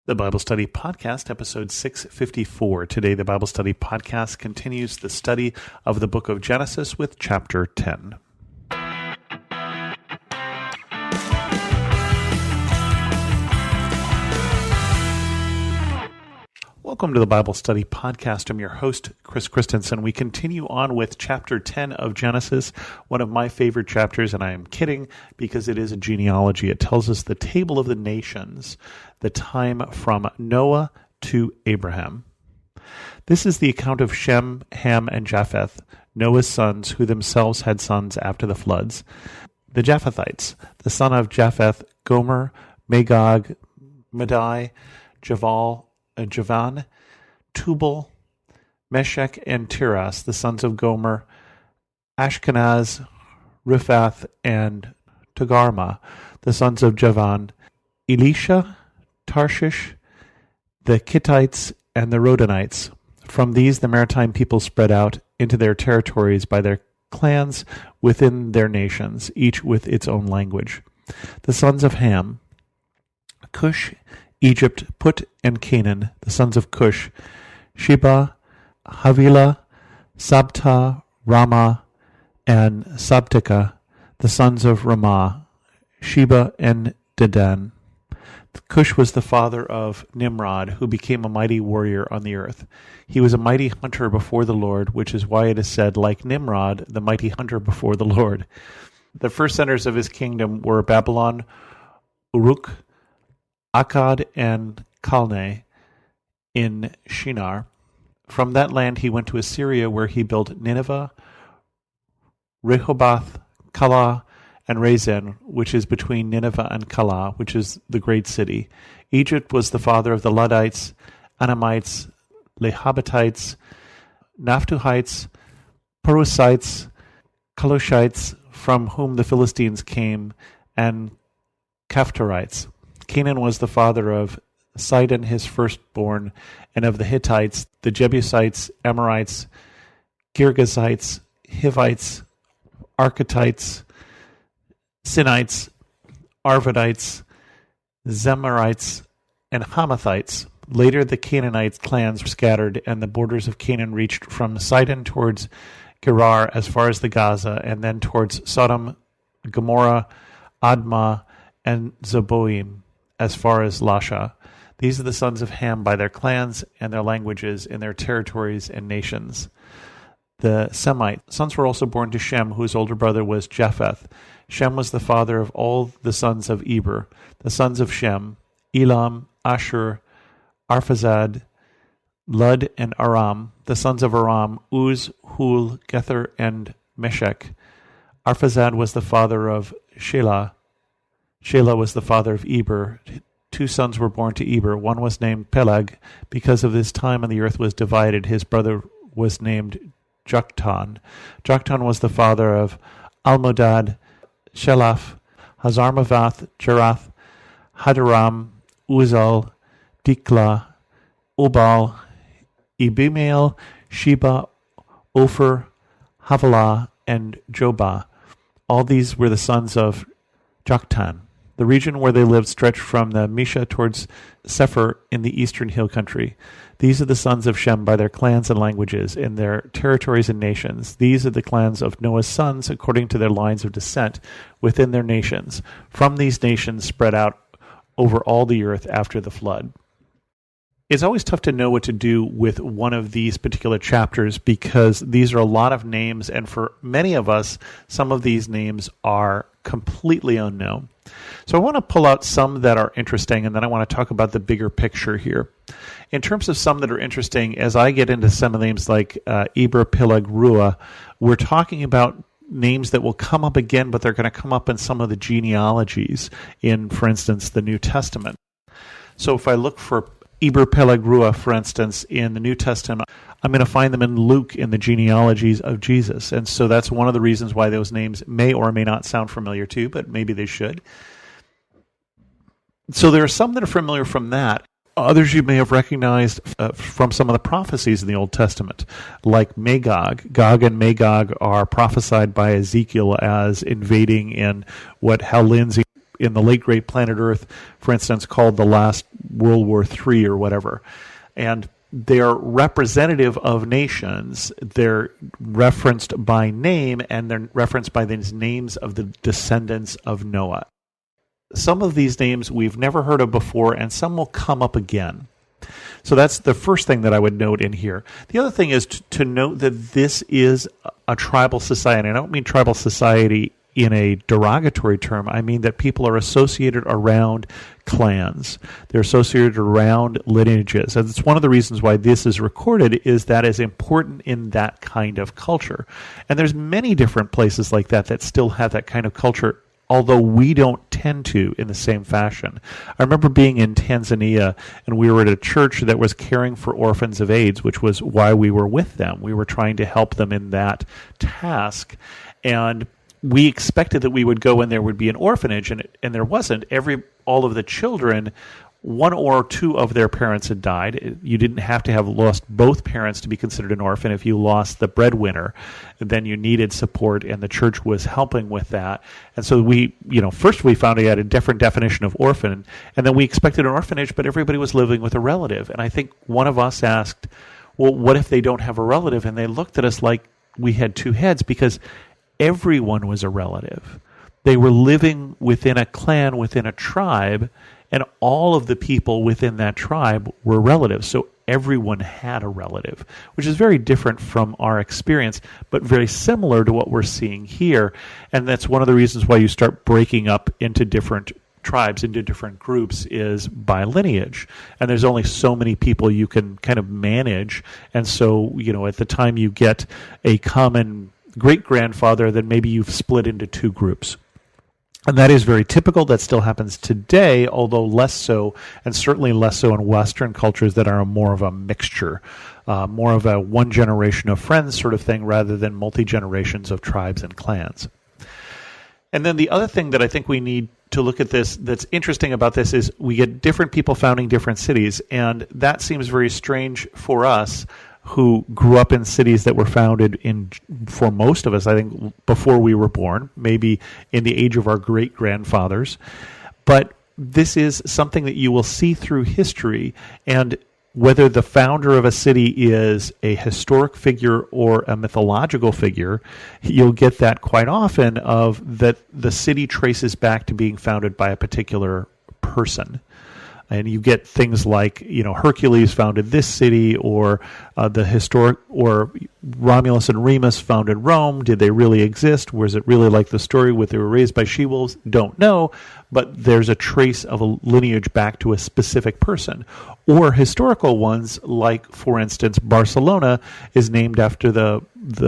The Bible Study Podcast, episode 654. Today, the Bible Study Podcast continues the study of the book of Genesis with chapter 10. Welcome to the Bible Study Podcast. I'm your host, Chris Christensen. We continue on with chapter 10 of Genesis, one of my favorite chapters, and I am kidding because it is a genealogy. It tells us the table of the nations, the time from Noah to Abraham. This is the account of Shem, Ham, and Japheth, Noah's sons, who themselves had sons after the floods. The Japhethites, the son of Japheth, Gomer, Magog, Madai, Javan, Tubal, Meshech, and Tiras, the sons of Gomer, Ashkenaz, Riphath, and Togarmah, the sons of Javan, Elisha, Tarshish, the Kittites, and the Rodanites. From these the maritime people spread out into their territories by their clans within their nations, each with its own language. The sons of Ham, Cush, Egypt, Put, and Canaan, the sons of Cush, Sheba, Havilah, Sabta, Ramah, and Sabteka, the sons of Ramah, Sheba, and Dedan. Cush was the father of Nimrod, who became a mighty warrior on the earth. He was a mighty hunter before the Lord, which is why it is said, like Nimrod, the mighty hunter before the Lord. The first centers of his kingdom were Babylon, Uruk, Akkad, and Calneh in Shinar. From that land he went to Assyria, where he built Nineveh, Rehoboth, Calah, and Resen, which is between Nineveh and Calah, which is the great city. Egypt was the father of the Luddites, Anamites, Lehabatites, Naphtuhites, Perusites, Kaloshites, from whom the Philistines came, and Caphtorites. Canaan was the father of Sidon, his firstborn, and of the Hittites, the Jebusites, Amorites, Girgashites, Hivites, Architites, Sinites, Arvadites, Zemarites, and Hamathites. Later the Canaanite clans were scattered, and the borders of Canaan reached from Sidon towards Gerar as far as the Gaza, and then towards Sodom, Gomorrah, Admah, and Zeboim, as far as Lasha. These are the sons of Ham by their clans and their languages in their territories and nations. The Semite sons were also born to Shem, whose older brother was Japheth. Shem was the father of all the sons of Eber. The sons of Shem, Elam, Ashur, Arphaxad, Lud, and Aram. The sons of Aram, Uz, Hul, Gether, and Meshech. Arphaxad was the father of Shelah. Shelah was the father of Eber. Two sons were born to Eber. One was named Peleg. Because of this time when the earth was divided, his brother was named Joktan. Joktan was the father of Almodad, Shelaph, Hazarmavath, Jerath, Hadaram, Uzal, Dikla, Obal, Ebimael, Sheba, Ophir, Havilah, and Jobah. All these were the sons of Joktan. The region where they lived stretched from the Misha towards Sephir in the eastern hill country. These are the sons of Shem by their clans and languages, in their territories and nations. These are the clans of Noah's sons according to their lines of descent within their nations. From these nations spread out over all the earth after the flood. It's always tough to know what to do with one of these particular chapters because these are a lot of names, and for many of us, some of these names are completely unknown. So I want to pull out some that are interesting, and then I want to talk about the bigger picture here. In terms of some that are interesting, as I get into some of the names like Eber, Peleg, Ruah, we're talking about names that will come up again, but they're going to come up in some of the genealogies in, for instance, the New Testament. So if I look for Eber, Peleg, Ruah, for instance, in the New Testament, I'm going to find them in Luke in the genealogies of Jesus. And so that's one of the reasons why those names may or may not sound familiar to you, but maybe they should. So there are some that are familiar from that. Others you may have recognized from some of the prophecies in the Old Testament, like Magog. Gog and Magog are prophesied by Ezekiel as invading in what Hal Lindsey in the late great Planet Earth, for instance, called the last World War III or whatever. And they're representative of nations. They're referenced by name, and they're referenced by the names of the descendants of Noah. Some of these names we've never heard of before, and some will come up again. So that's the first thing that I would note in here. The other thing is to note that this is a tribal society. I don't mean tribal society in a derogatory term. I mean that people are associated around clans. They're associated around lineages. And it's one of the reasons why this is recorded, is that is important in that kind of culture. And there's many different places like that still have that kind of culture, although we don't tend to in the same fashion. I remember being in Tanzania, and we were at a church that was caring for orphans of AIDS, which was why we were with them. We were trying to help them in that task. And we expected that we would go and there would be an orphanage, and there wasn't. All of the children, one or two of their parents had died. You didn't have to have lost both parents to be considered an orphan. If you lost the breadwinner, then you needed support, and the church was helping with that. And so first we found out a different definition of orphan, and then we expected an orphanage, but everybody was living with a relative. And I think one of us asked, well, what if they don't have a relative? And they looked at us like we had two heads, because everyone was a relative. They were living within a clan, within a tribe, and all of the people within that tribe were relatives. So everyone had a relative, which is very different from our experience, but very similar to what we're seeing here. And that's one of the reasons why you start breaking up into different tribes, into different groups, is by lineage. And there's only so many people you can kind of manage. And so, at the time you get a common great-grandfather, then maybe you've split into two groups. And that is very typical. That still happens today, although less so, and certainly less so in Western cultures that are more of a mixture, more of a one generation of friends sort of thing, rather than multi-generations of tribes and clans. And then the other thing that I think we need to look at this that's interesting about this is we get different people founding different cities, and that seems very strange for us who grew up in cities that were founded for most of us, I think, before we were born, maybe in the age of our great-grandfathers. But this is something that you will see through history, and whether the founder of a city is a historic figure or a mythological figure, you'll get that quite often, of that the city traces back to being founded by a particular person. And you get things like, Hercules founded this city, or the historic, or Romulus and Remus founded Rome. Did they really exist? Was it really like the story where they were raised by she-wolves? Don't know, but there's a trace of a lineage back to a specific person. Or historical ones, like, for instance, Barcelona is named after the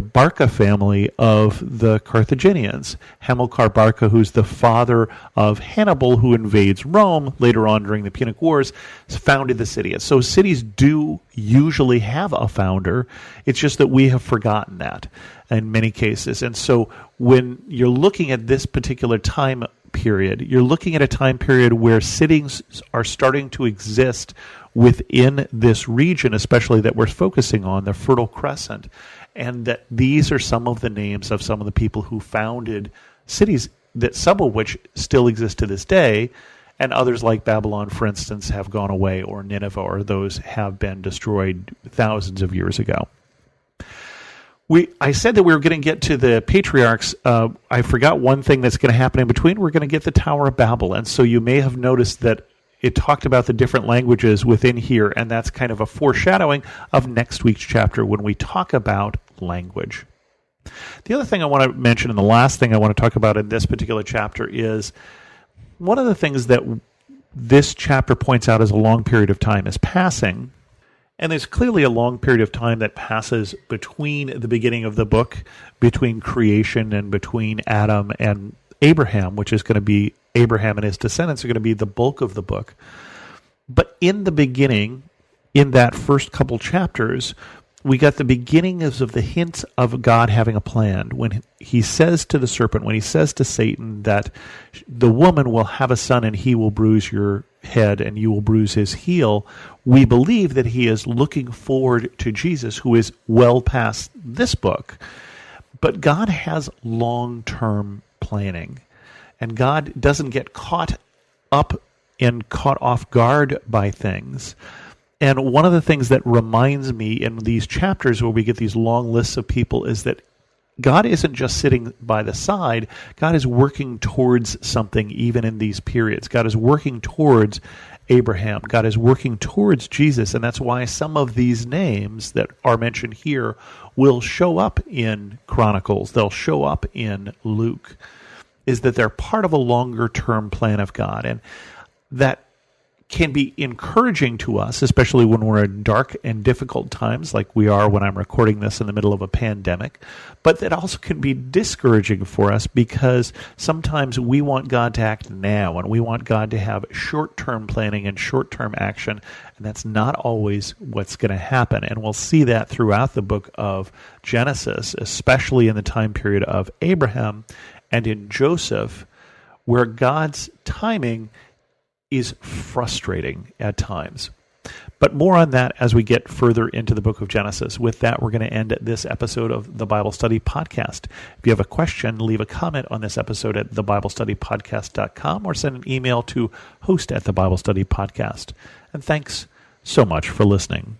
Barca family of the Carthaginians. Hamilcar Barca, who's the father of Hannibal, who invades Rome later on during the Punic Wars, founded the city. So cities do usually have a founder. It's just that we have forgotten that in many cases. And so when you're looking at this particular time period, you're looking at a time period where cities are starting to exist within this region, especially that we're focusing on, the Fertile Crescent, and that these are some of the names of some of the people who founded cities, that some of which still exist to this day, and others like Babylon, for instance, have gone away, or Nineveh, or those have been destroyed thousands of years ago. I said that we were going to get to the patriarchs. I forgot one thing that's going to happen in between. We're going to get the Tower of Babel. And so you may have noticed that it talked about the different languages within here, and that's kind of a foreshadowing of next week's chapter when we talk about language. The other thing I want to mention, and the last thing I want to talk about in this particular chapter, is one of the things that this chapter points out as a long period of time is passing. And there's clearly a long period of time that passes between the beginning of the book, between creation and between Adam and Abraham, which is going to be Abraham and his descendants are going to be the bulk of the book. But in the beginning, in that first couple chapters, we got the beginnings of the hints of God having a plan. When he says to the serpent, when he says to Satan that the woman will have a son and he will bruise your head and you will bruise his heel, we believe that he is looking forward to Jesus, who is well past this book. But God has long-term planning. And God doesn't get caught up and caught off guard by things. And one of the things that reminds me in these chapters where we get these long lists of people is that God isn't just sitting by the side. God is working towards something even in these periods. God is working towards Abraham. God is working towards Jesus. And that's why some of these names that are mentioned here will show up in Chronicles. They'll show up in Luke, is that they're part of a longer term plan of God. And that can be encouraging to us, especially when we're in dark and difficult times like we are when I'm recording this in the middle of a pandemic. But that also can be discouraging for us because sometimes we want God to act now and we want God to have short-term planning and short-term action, and that's not always what's going to happen. And we'll see that throughout the book of Genesis, especially in the time period of Abraham and in Joseph, where God's timing is frustrating at times. But more on that as we get further into the book of Genesis. With that, we're going to end this episode of the Bible Study Podcast. If you have a question, leave a comment on this episode at thebiblestudypodcast.com or send an email to host@thebiblestudypodcast. And thanks so much for listening.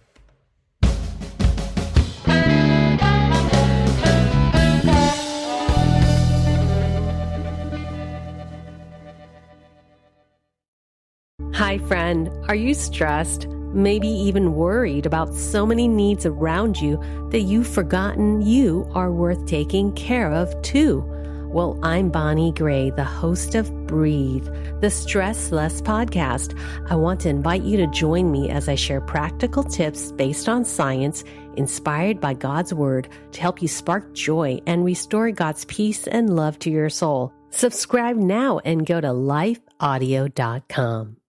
Hi, friend. Are you stressed? Maybe even worried about so many needs around you that you've forgotten you are worth taking care of too? Well, I'm Bonnie Gray, the host of Breathe, the Stress Less podcast. I want to invite you to join me as I share practical tips based on science, inspired by God's Word, to help you spark joy and restore God's peace and love to your soul. Subscribe now and go to lifeaudio.com.